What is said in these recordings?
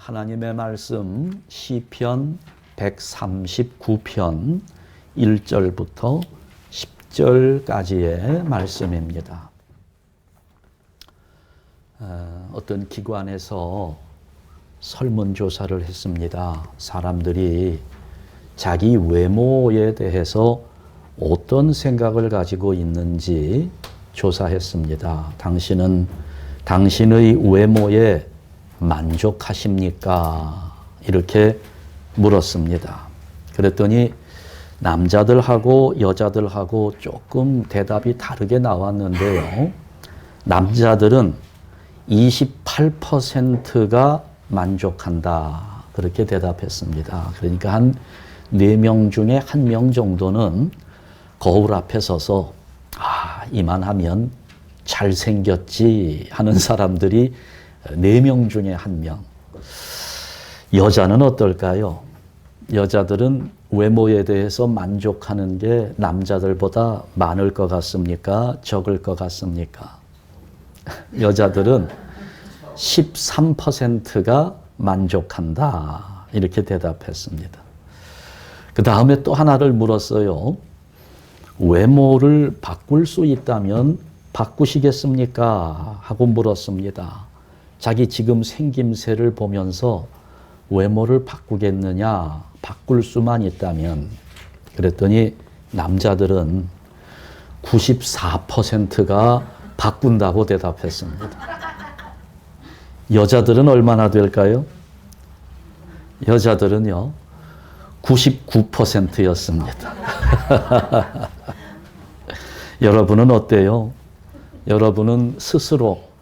하나님의 말씀 시편 139편 1절부터 10절까지의 말씀입니다. 어떤 기관에서 설문조사를 했습니다. 사람들이 자기 외모에 대해서 어떤 생각을 가지고 있는지 조사했습니다. 당신은 당신의 외모에 만족하십니까? 이렇게 물었습니다. 그랬더니 남자들하고 여자들하고 조금 대답이 다르게 나왔는데요. 남자들은 28%가 만족한다. 그렇게 대답했습니다. 그러니까 한 4명 중에 1명 정도는 거울 앞에 서서 이만하면 잘생겼지 하는 사람들이 4명 중에 1명. 여자는 어떨까요? 여자들은 외모에 대해서 만족하는 게 남자들보다 많을 것 같습니까? 적을 것 같습니까? 여자들은 13%가 만족한다. 이렇게 대답했습니다. 그 다음에 또 하나를 물었어요. 외모를 바꿀 수 있다면 바꾸시겠습니까? 하고 물었습니다. 자기 지금 생김새를 보면서 외모를 바꾸겠느냐? 바꿀 수만 있다면. 그랬더니 남자들은 94%가 바꾼다고 대답했습니다. 여자들은 얼마나 될까요? 여자들은요, 99%였습니다. 여러분은 어때요? 여러분은 스스로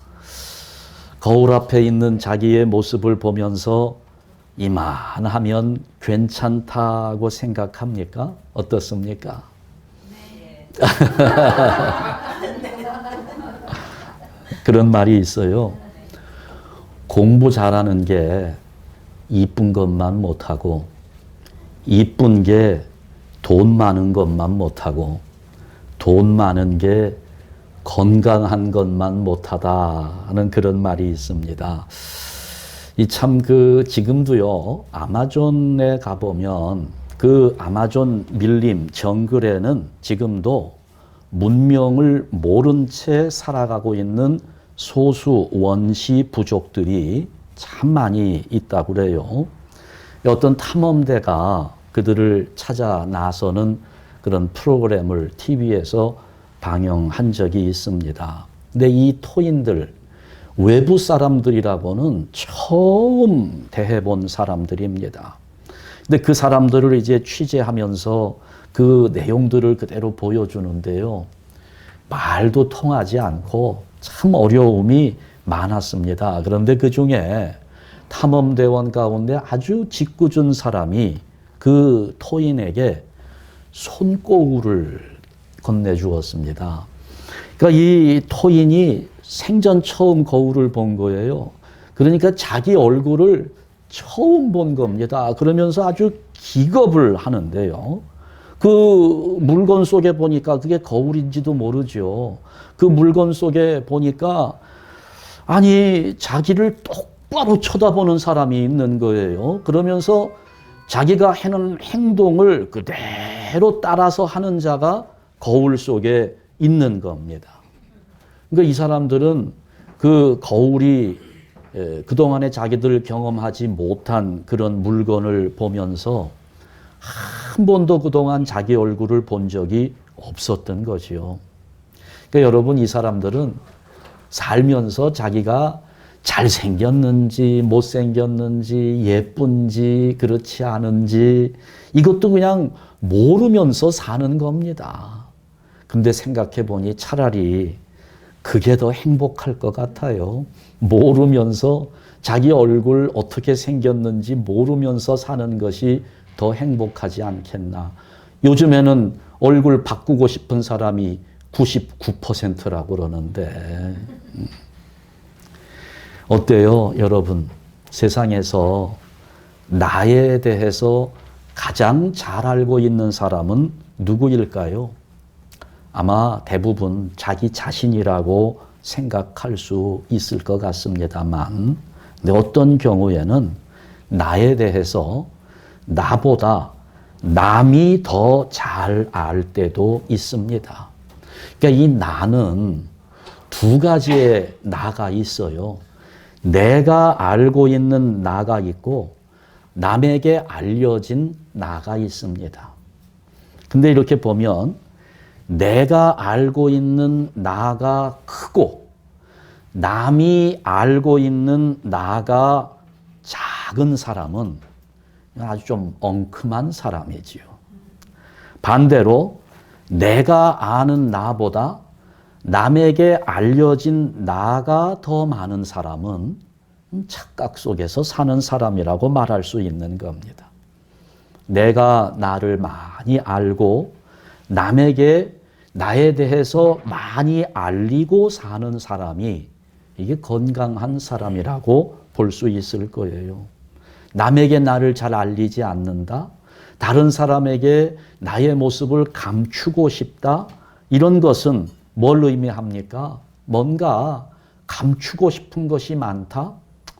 거울 앞에 있는 자기의 모습을 보면서 이만하면 괜찮다고 생각합니까? 어떻습니까? 네. 그런 말이 있어요. 공부 잘하는 게 이쁜 것만 못하고 이쁜 게 돈 많은 것만 못하고 돈 많은 게 건강한 것만 못하다 하는 그런 말이 있습니다. 이 참 지금도요, 아마존에 가보면 그 아마존 밀림 정글에는 지금도 문명을 모른 채 살아가고 있는 소수 원시 부족들이 참 많이 있다고 그래요. 어떤 탐험대가 그들을 찾아 나서는 그런 프로그램을 TV에서 방영한 적이 있습니다. 근데 이 토인들, 외부 사람들이라고는 처음 대해본 사람들입니다. 근데 그 사람들을 이제 취재하면서 그 내용들을 그대로 보여주는데요. 말도 통하지 않고 참 어려움이 많았습니다. 그런데 그 중에 탐험대원 가운데 아주 짓궂은 사람이 그 토인에게 손거울을 건네주었습니다. 그러니까 이 토인이 생전 처음 거울을 본 거예요. 그러니까 자기 얼굴을 처음 본 겁니다. 그러면서 아주 기겁을 하는데요. 그 물건 속에 보니까 그게 거울인지도 모르죠. 그 물건 속에 보니까 자기를 똑바로 쳐다보는 사람이 있는 거예요. 그러면서 자기가 하는 행동을 그대로 따라서 하는 자가 거울 속에 있는 겁니다. 그러니까 이 사람들은 그 거울이 그동안에 자기들 경험하지 못한 그런 물건을 보면서 한 번도 그동안 자기 얼굴을 본 적이 없었던 거지요. 그러니까 여러분, 이 사람들은 살면서 자기가 잘생겼는지 못생겼는지 예쁜지 그렇지 않은지 이것도 그냥 모르면서 사는 겁니다. 근데 생각해 보니 차라리 그게 더 행복할 것 같아요. 모르면서 자기 얼굴 어떻게 생겼는지 모르면서 사는 것이 더 행복하지 않겠나. 요즘에는 얼굴 바꾸고 싶은 사람이 99%라고 그러는데 어때요, 여러분? 세상에서 나에 대해서 가장 잘 알고 있는 사람은 누구일까요? 아마 대부분 자기 자신이라고 생각할 수 있을 것 같습니다만, 근데 어떤 경우에는 나에 대해서 나보다 남이 더 잘 알 때도 있습니다. 그러니까 이 나는 두 가지의 나가 있어요. 내가 알고 있는 나가 있고 남에게 알려진 나가 있습니다. 근데 이렇게 보면 내가 알고 있는 나가 크고 남이 알고 있는 나가 작은 사람은 아주 좀 엉큼한 사람이지요. 반대로 내가 아는 나보다 남에게 알려진 나가 더 많은 사람은 착각 속에서 사는 사람이라고 말할 수 있는 겁니다. 내가 나를 많이 알고 남에게 나에 대해서 많이 알리고 사는 사람이 이게 건강한 사람이라고 볼 수 있을 거예요. 남에게 나를 잘 알리지 않는다. 다른 사람에게 나의 모습을 감추고 싶다. 이런 것은 뭘 의미합니까? 뭔가 감추고 싶은 것이 많다?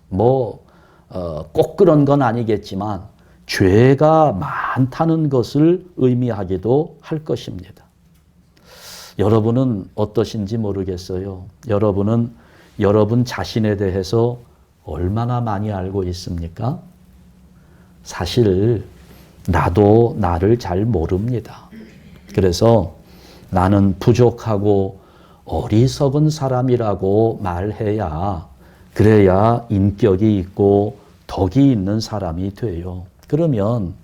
꼭 그런 건 아니겠지만 죄가 많다는 것을 의미하기도 할 것입니다. 여러분은 어떠신지 모르겠어요. 여러분은 여러분 자신에 대해서 얼마나 많이 알고 있습니까? 사실 나도 나를 잘 모릅니다. 그래서 나는 부족하고 어리석은 사람이라고 말해야 그래야 인격이 있고 덕이 있는 사람이 돼요. 그러면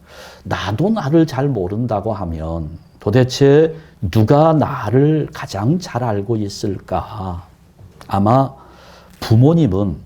나도 나를 잘 모른다고 하면 도대체 누가 나를 가장 잘 알고 있을까? 아마 부모님은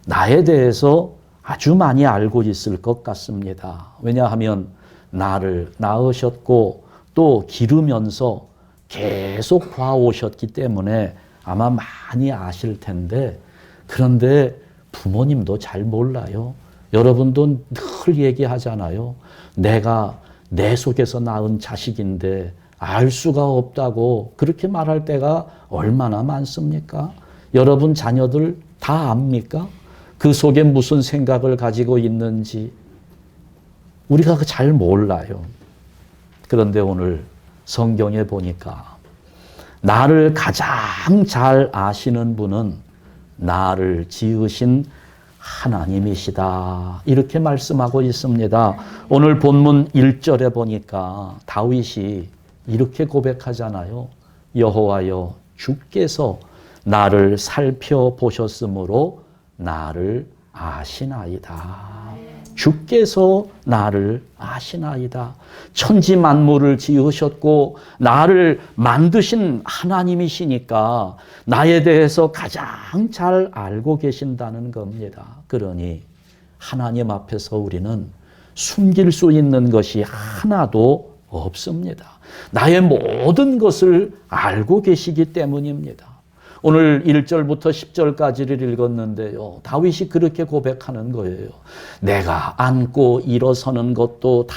나에 대해서 아주 많이 알고 있을 것 같습니다. 왜냐하면 나를 낳으셨고 또 기르면서 계속 봐오셨기 때문에 아마 많이 아실 텐데 그런데 부모님도 잘 몰라요. 여러분도 늘 얘기하잖아요. 내가 내 속에서 낳은 자식인데 알 수가 없다고 그렇게 말할 때가 얼마나 많습니까? 여러분 자녀들 다 압니까? 그 속에 무슨 생각을 가지고 있는지 우리가 잘 몰라요. 그런데 오늘 성경에 보니까 나를 가장 잘 아시는 분은 나를 지으신 하나님이시다. 이렇게 말씀하고 있습니다. 오늘 본문 1절에 보니까 다윗이 이렇게 고백하잖아요. 여호와여 주께서 나를 살펴보셨으므로 나를 아시나이다. 주께서 나를 아시나이다. 천지 만물을 지으셨고 나를 만드신 하나님이시니까 나에 대해서 가장 잘 알고 계신다는 겁니다. 그러니 하나님 앞에서 우리는 숨길 수 있는 것이 하나도 없습니다. 나의 모든 것을 알고 계시기 때문입니다. 오늘 1절부터 10절까지를 읽었는데요. 다윗이 그렇게 고백하는 거예요. 내가 앉고 일어서는 것도 다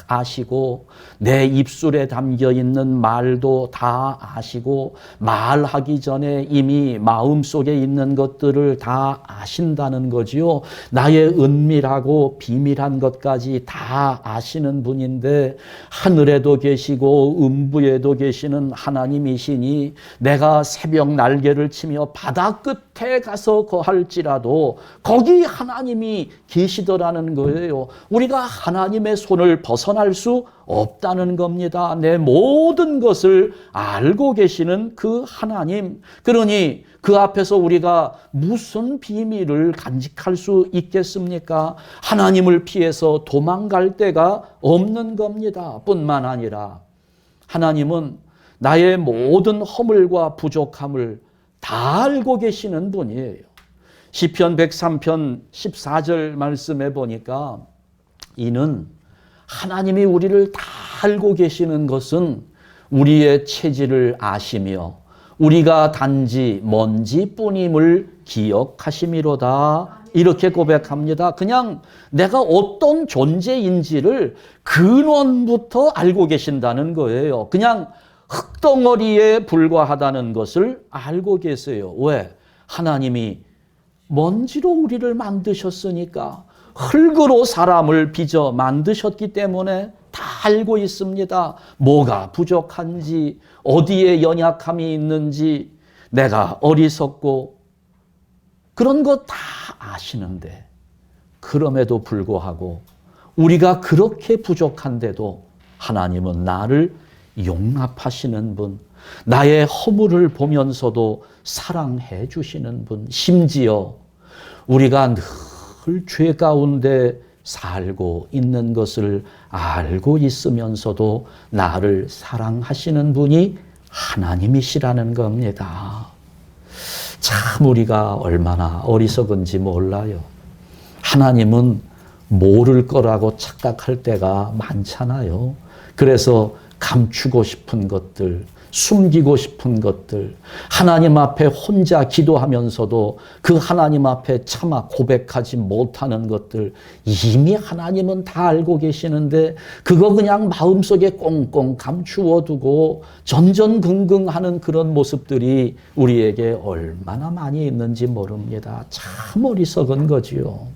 아시고 내 입술에 담겨 있는 말도 다 아시고 말하기 전에 이미 마음속에 있는 것들을 다 아신다는 거지요. 나의 은밀하고 비밀한 것까지 다 아시는 분인데 하늘에도 계시고 음부에도 계시는 하나님이시니 내가 새벽 날개를 치며 바다 끝에 가서 거할지라도 거기 하나님이 계시더라는 거예요. 우리가 하나님의 손을 벗어날 수 없다는 겁니다. 내 모든 것을 알고 계시는 그 하나님. 그러니 그 앞에서 우리가 무슨 비밀을 간직할 수 있겠습니까? 하나님을 피해서 도망갈 데가 없는 겁니다. 뿐만 아니라 하나님은 나의 모든 허물과 부족함을 다 알고 계시는 분이에요. 시편 103편 14절 말씀에 보니까 이는 하나님이 우리를 다 알고 계시는 것은 우리의 체질을 아시며 우리가 단지 먼지뿐임을 기억하심이로다. 이렇게 고백합니다. 그냥 내가 어떤 존재인지를 근원부터 알고 계신다는 거예요. 그냥 흙덩어리에 불과하다는 것을 알고 계세요. 왜? 하나님이 먼지로 우리를 만드셨으니까 흙으로 사람을 빚어 만드셨기 때문에 다 알고 있습니다. 뭐가 부족한지, 어디에 연약함이 있는지, 내가 어리석고 그런 거 다 아시는데, 그럼에도 불구하고 우리가 그렇게 부족한데도 하나님은 나를 용납하시는 분, 나의 허물을 보면서도 사랑해 주시는 분, 심지어 우리가 늘 죄 가운데 살고 있는 것을 알고 있으면서도 나를 사랑하시는 분이 하나님이시라는 겁니다. 참 우리가 얼마나 어리석은지 몰라요. 하나님은 모를 거라고 착각할 때가 많잖아요. 그래서 감추고 싶은 것들, 숨기고 싶은 것들, 하나님 앞에 혼자 기도하면서도 그 하나님 앞에 차마 고백하지 못하는 것들, 이미 하나님은 다 알고 계시는데 그거 그냥 마음속에 꽁꽁 감추어 두고 전전긍긍하는 그런 모습들이 우리에게 얼마나 많이 있는지 모릅니다. 참 어리석은 거지요.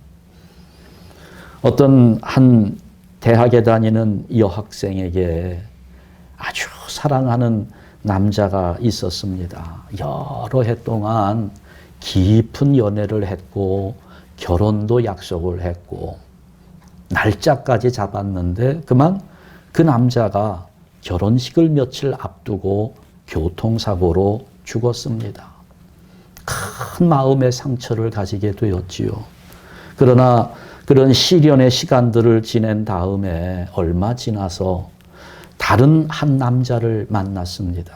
어떤 한 대학에 다니는 여학생에게 아주 사랑하는 남자가 있었습니다. 여러 해 동안 깊은 연애를 했고 결혼도 약속을 했고 날짜까지 잡았는데 그만 그 남자가 결혼식을 며칠 앞두고 교통사고로 죽었습니다. 큰 마음의 상처를 가지게 되었지요. 그러나 그런 시련의 시간들을 지낸 다음에 얼마 지나서 다른 한 남자를 만났습니다.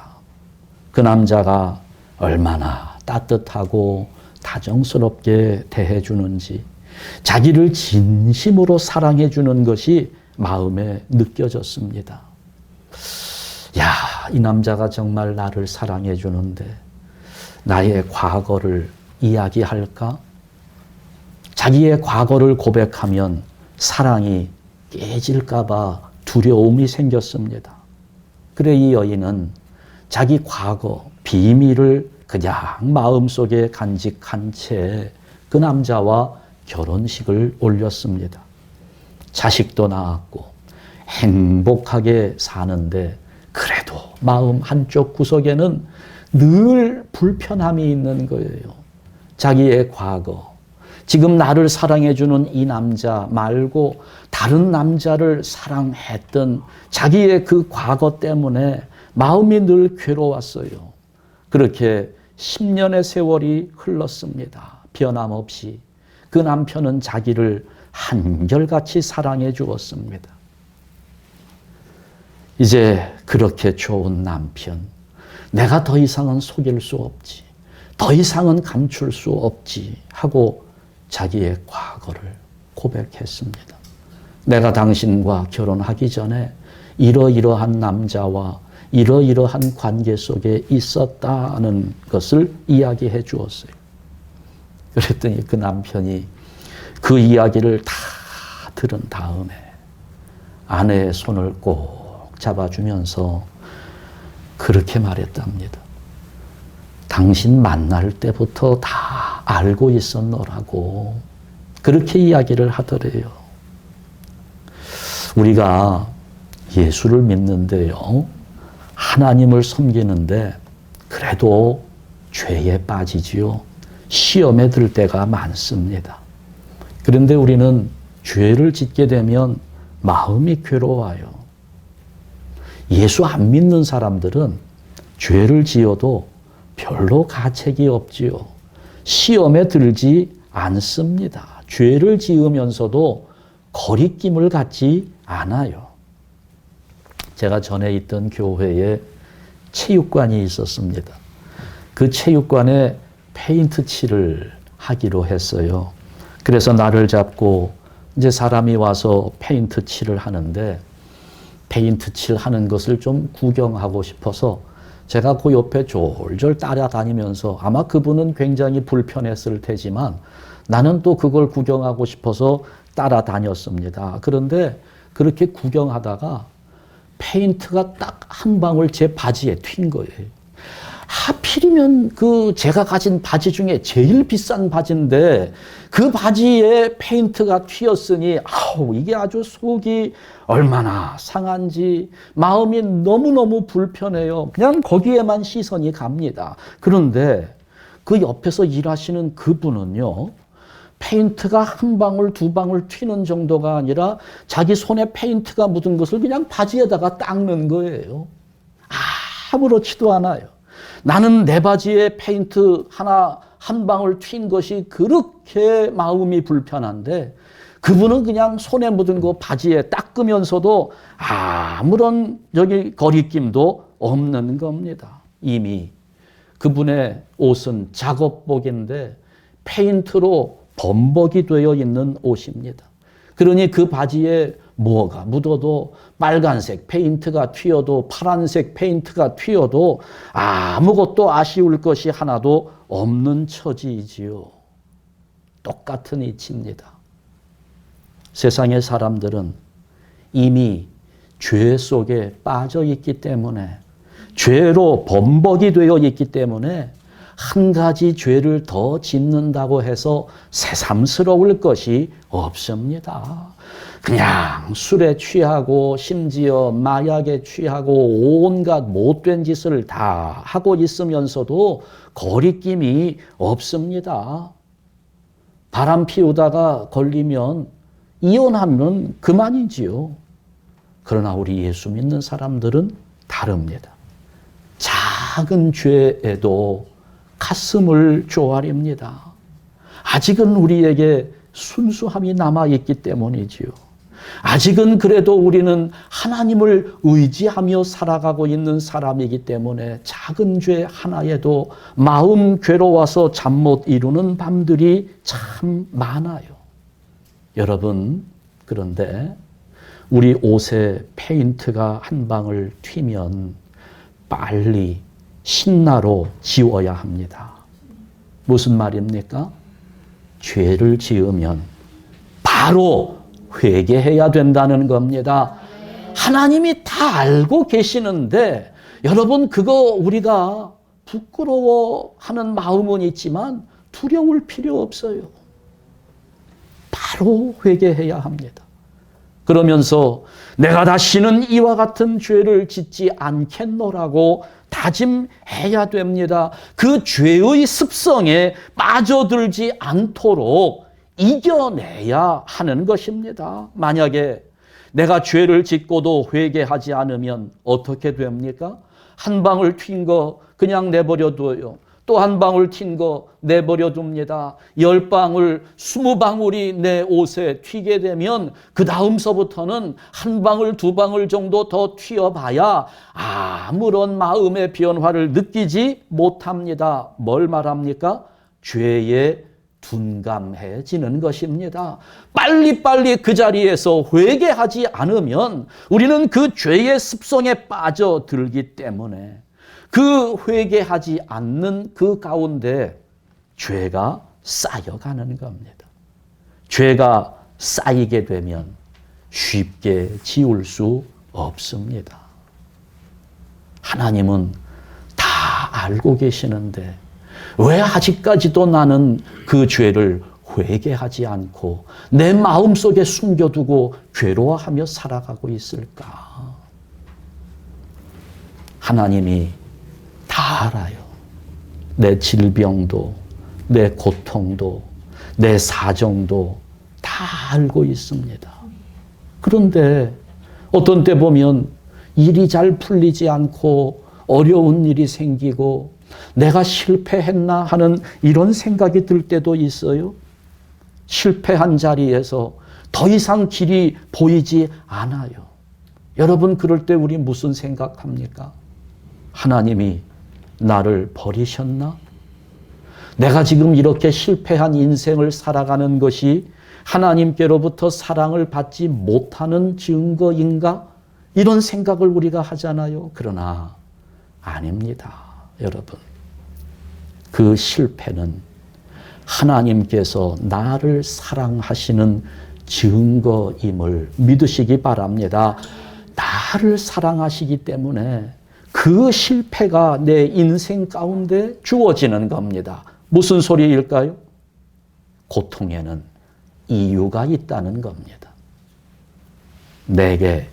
그 남자가 얼마나 따뜻하고 다정스럽게 대해주는지, 자기를 진심으로 사랑해주는 것이 마음에 느껴졌습니다. 야, 이 남자가 정말 나를 사랑해주는데 나의 과거를 이야기할까? 자기의 과거를 고백하면 사랑이 깨질까봐 두려움이 생겼습니다. 그래 이 여인은 자기 과거, 비밀을 그냥 마음속에 간직한 채 그 남자와 결혼식을 올렸습니다. 자식도 낳았고 행복하게 사는데 그래도 마음 한쪽 구석에는 늘 불편함이 있는 거예요. 자기의 과거, 지금 나를 사랑해주는 이 남자 말고 다른 남자를 사랑했던 자기의 그 과거 때문에 마음이 늘 괴로웠어요. 그렇게 10년의 세월이 흘렀습니다. 변함없이 그 남편은 자기를 한결같이 사랑해 주었습니다. 이제 그렇게 좋은 남편, 내가 더 이상은 속일 수 없지, 더 이상은 감출 수 없지 하고 자기의 과거를 고백했습니다. 내가 당신과 결혼하기 전에 이러이러한 남자와 이러이러한 관계 속에 있었다는 것을 이야기해 주었어요. 그랬더니 그 남편이 그 이야기를 다 들은 다음에 아내의 손을 꼭 잡아주면서 그렇게 말했답니다. 당신 만날 때부터 다 알고 있었노라고 그렇게 이야기를 하더래요. 우리가 예수를 믿는데요, 하나님을 섬기는데 그래도 죄에 빠지지요. 시험에 들 때가 많습니다. 그런데 우리는 죄를 짓게 되면 마음이 괴로워요. 예수 안 믿는 사람들은 죄를 지어도 별로 가책이 없지요. 시험에 들지 않습니다. 죄를 지으면서도 거리낌을 갖지 않아요. 제가 전에 있던 교회에 체육관이 있었습니다. 그 체육관에 페인트 칠을 하기로 했어요. 그래서 날을 잡고 이제 사람이 와서 페인트 칠을 하는데 페인트 칠하는 것을 좀 구경하고 싶어서 제가 그 옆에 졸졸 따라다니면서 아마 그분은 굉장히 불편했을 테지만 나는 또 그걸 구경하고 싶어서 따라다녔습니다. 그런데 그렇게 구경하다가 페인트가 딱 한 방울 제 바지에 튄 거예요. 하필이면 제가 가진 바지 중에 제일 비싼 바지인데 그 바지에 페인트가 튀었으니 이게 아주 속이 얼마나 상한지 마음이 너무너무 불편해요. 그냥 거기에만 시선이 갑니다. 그런데 그 옆에서 일하시는 그분은요, 페인트가 한 방울 두 방울 튀는 정도가 아니라 자기 손에 페인트가 묻은 것을 그냥 바지에다가 닦는 거예요. 아무렇지도 않아요. 나는 내 바지에 페인트 한 방울 튄 것이 그렇게 마음이 불편한데 그분은 그냥 손에 묻은 거 바지에 닦으면서도 아무런 거리낌도 없는 겁니다. 이미 그분의 옷은 작업복인데 페인트로 범벅이 되어 있는 옷입니다. 그러니 그 바지에 뭐가 묻어도 빨간색 페인트가 튀어도 파란색 페인트가 튀어도 아무것도 아쉬울 것이 하나도 없는 처지이지요. 똑같은 이치입니다. 세상의 사람들은 이미 죄 속에 빠져 있기 때문에 죄로 범벅이 되어 있기 때문에 한 가지 죄를 더 짓는다고 해서 새삼스러울 것이 없습니다. 그냥 술에 취하고 심지어 마약에 취하고 온갖 못된 짓을 다 하고 있으면서도 거리낌이 없습니다. 바람 피우다가 걸리면 이혼하면 그만이지요. 그러나 우리 예수 믿는 사람들은 다릅니다. 작은 죄에도 가슴을 쪼아립니다. 아직은 우리에게 순수함이 남아있기 때문이지요. 아직은 그래도 우리는 하나님을 의지하며 살아가고 있는 사람이기 때문에 작은 죄 하나에도 마음 괴로워서 잠 못 이루는 밤들이 참 많아요. 여러분, 그런데 우리 옷에 페인트가 한 방울 튀면 빨리 신나로 지워야 합니다. 무슨 말입니까? 죄를 지으면 바로 회개해야 된다는 겁니다. 하나님이 다 알고 계시는데 여러분, 그거 우리가 부끄러워하는 마음은 있지만 두려울 필요 없어요. 바로 회개해야 합니다. 그러면서 내가 다시는 이와 같은 죄를 짓지 않겠노라고 다짐해야 됩니다. 그 죄의 습성에 빠져들지 않도록 이겨내야 하는 것입니다. 만약에 내가 죄를 짓고도 회개하지 않으면 어떻게 됩니까? 한 방울 튄 거 그냥 내버려둬요. 또 한 방울 튄 거 내버려둡니다. 10방울, 20방울이 내 옷에 튀게 되면 그 다음서부터는 한 방울, 두 방울 정도 더 튀어봐야 아무런 마음의 변화를 느끼지 못합니다. 뭘 말합니까? 죄에 둔감해지는 것입니다. 빨리빨리 그 자리에서 회개하지 않으면 우리는 그 죄의 습성에 빠져들기 때문에 그 회개하지 않는 그 가운데 죄가 쌓여가는 겁니다. 죄가 쌓이게 되면 쉽게 지울 수 없습니다. 하나님은 다 알고 계시는데 왜 아직까지도 나는 그 죄를 회개하지 않고 내 마음속에 숨겨두고 괴로워하며 살아가고 있을까? 하나님이 다 알아요. 내 질병도, 내 고통도, 내 사정도 다 알고 있습니다. 그런데 어떤 때 보면 일이 잘 풀리지 않고 어려운 일이 생기고 내가 실패했나 하는 이런 생각이 들 때도 있어요. 실패한 자리에서 더 이상 길이 보이지 않아요. 여러분, 그럴 때 우리 무슨 생각합니까? 하나님이 나를 버리셨나? 내가 지금 이렇게 실패한 인생을 살아가는 것이 하나님께로부터 사랑을 받지 못하는 증거인가? 이런 생각을 우리가 하잖아요. 그러나 아닙니다, 여러분. 그 실패는 하나님께서 나를 사랑하시는 증거임을 믿으시기 바랍니다. 나를 사랑하시기 때문에 그 그 실패가 내 인생 가운데 주어지는 겁니다. 무슨 소리일까요? 고통에는 이유가 있다는 겁니다. 내게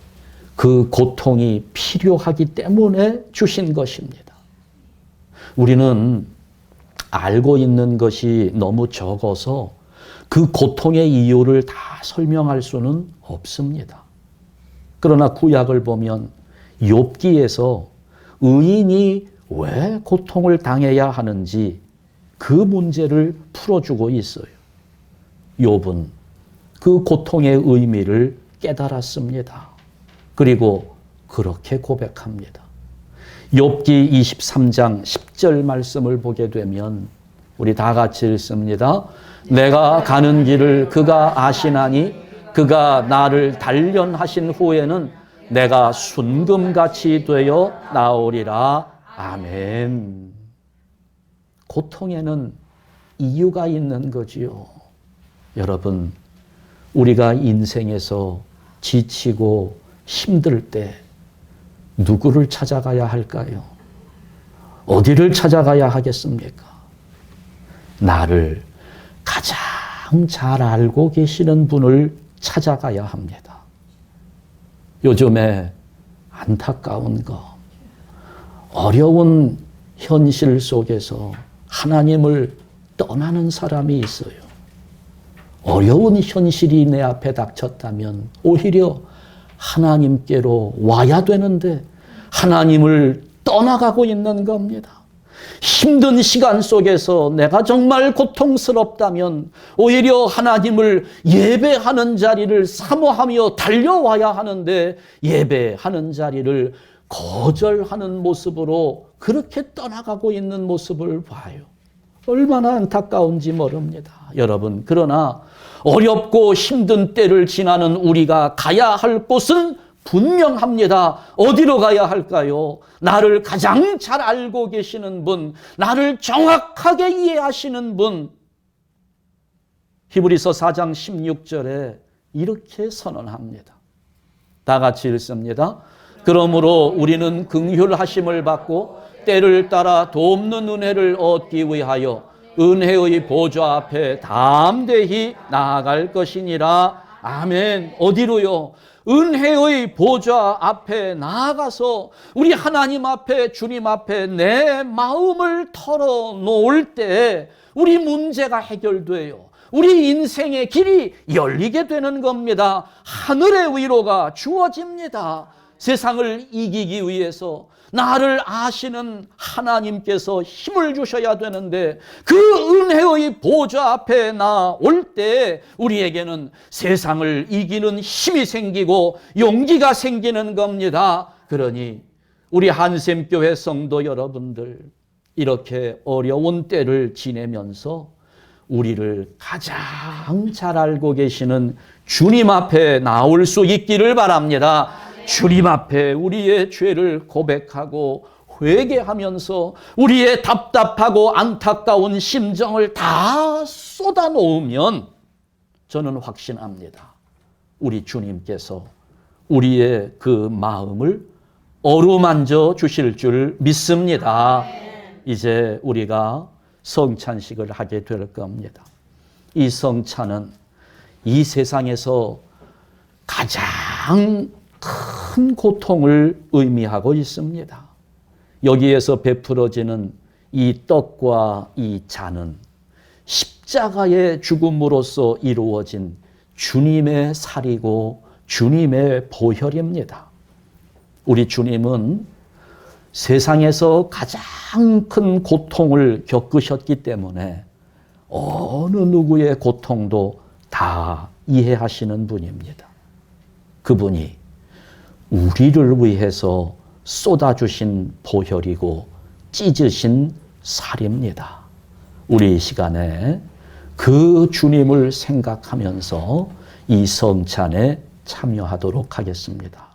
그 고통이 필요하기 때문에 주신 것입니다. 우리는 알고 있는 것이 너무 적어서 그 고통의 이유를 다 설명할 수는 없습니다. 그러나 구약을 보면 욥기에서 의인이 왜 고통을 당해야 하는지 그 문제를 풀어주고 있어요. 욥은 그 고통의 의미를 깨달았습니다. 그리고 그렇게 고백합니다. 욥기 23장 10절 말씀을 보게 되면 우리 다 같이 읽습니다. 내가 가는 길을 그가 아시나니 그가 나를 단련하신 후에는 내가 순금같이 되어 나오리라. 아멘. 고통에는 이유가 있는 거지요. 여러분, 우리가 인생에서 지치고 힘들 때 누구를 찾아가야 할까요? 어디를 찾아가야 하겠습니까? 나를 가장 잘 알고 계시는 분을 찾아가야 합니다. 요즘에 안타까운 거, 어려운 현실 속에서 하나님을 떠나는 사람이 있어요. 어려운 현실이 내 앞에 닥쳤다면 오히려 하나님께로 와야 되는데 하나님을 떠나가고 있는 겁니다. 힘든 시간 속에서 내가 정말 고통스럽다면 오히려 하나님을 예배하는 자리를 사모하며 달려와야 하는데 예배하는 자리를 거절하는 모습으로 그렇게 떠나가고 있는 모습을 봐요. 얼마나 안타까운지 모릅니다. 여러분, 그러나 어렵고 힘든 때를 지나는 우리가 가야 할 곳은 분명합니다. 어디로 가야 할까요? 나를 가장 잘 알고 계시는 분, 나를 정확하게 이해하시는 분. 히브리서 4장 16절에 이렇게 선언합니다. 다 같이 읽습니다. 그러므로 우리는 긍휼하심을 받고 때를 따라 돕는 은혜를 얻기 위하여 은혜의 보좌 앞에 담대히 나아갈 것이니라. 아멘. 어디로요? 은혜의 보좌 앞에 나아가서 우리 하나님 앞에, 주님 앞에 내 마음을 털어놓을 때 우리 문제가 해결돼요. 우리 인생의 길이 열리게 되는 겁니다. 하늘의 위로가 주어집니다. 세상을 이기기 위해서 나를 아시는 하나님께서 힘을 주셔야 되는데 그 은혜의 보좌 앞에 나올 때 우리에게는 세상을 이기는 힘이 생기고 용기가 생기는 겁니다. 그러니 우리 한샘교회 성도 여러분들, 이렇게 어려운 때를 지내면서 우리를 가장 잘 알고 계시는 주님 앞에 나올 수 있기를 바랍니다. 주님 앞에 우리의 죄를 고백하고 회개하면서 우리의 답답하고 안타까운 심정을 다 쏟아놓으면 저는 확신합니다. 우리 주님께서 우리의 그 마음을 어루만져 주실 줄 믿습니다. 이제 우리가 성찬식을 하게 될 겁니다. 이 성찬은 이 세상에서 가장 큰 고통을 의미하고 있습니다. 여기에서 베풀어지는 이 떡과 이 잔은 십자가의 죽음으로써 이루어진 주님의 살이고 주님의 보혈입니다. 우리 주님은 세상에서 가장 큰 고통을 겪으셨기 때문에 어느 누구의 고통도 다 이해하시는 분입니다. 그분이 우리를 위해서 쏟아주신 보혈이고 찢으신 살입니다. 우리 이 시간에 그 주님을 생각하면서 이 성찬에 참여하도록 하겠습니다.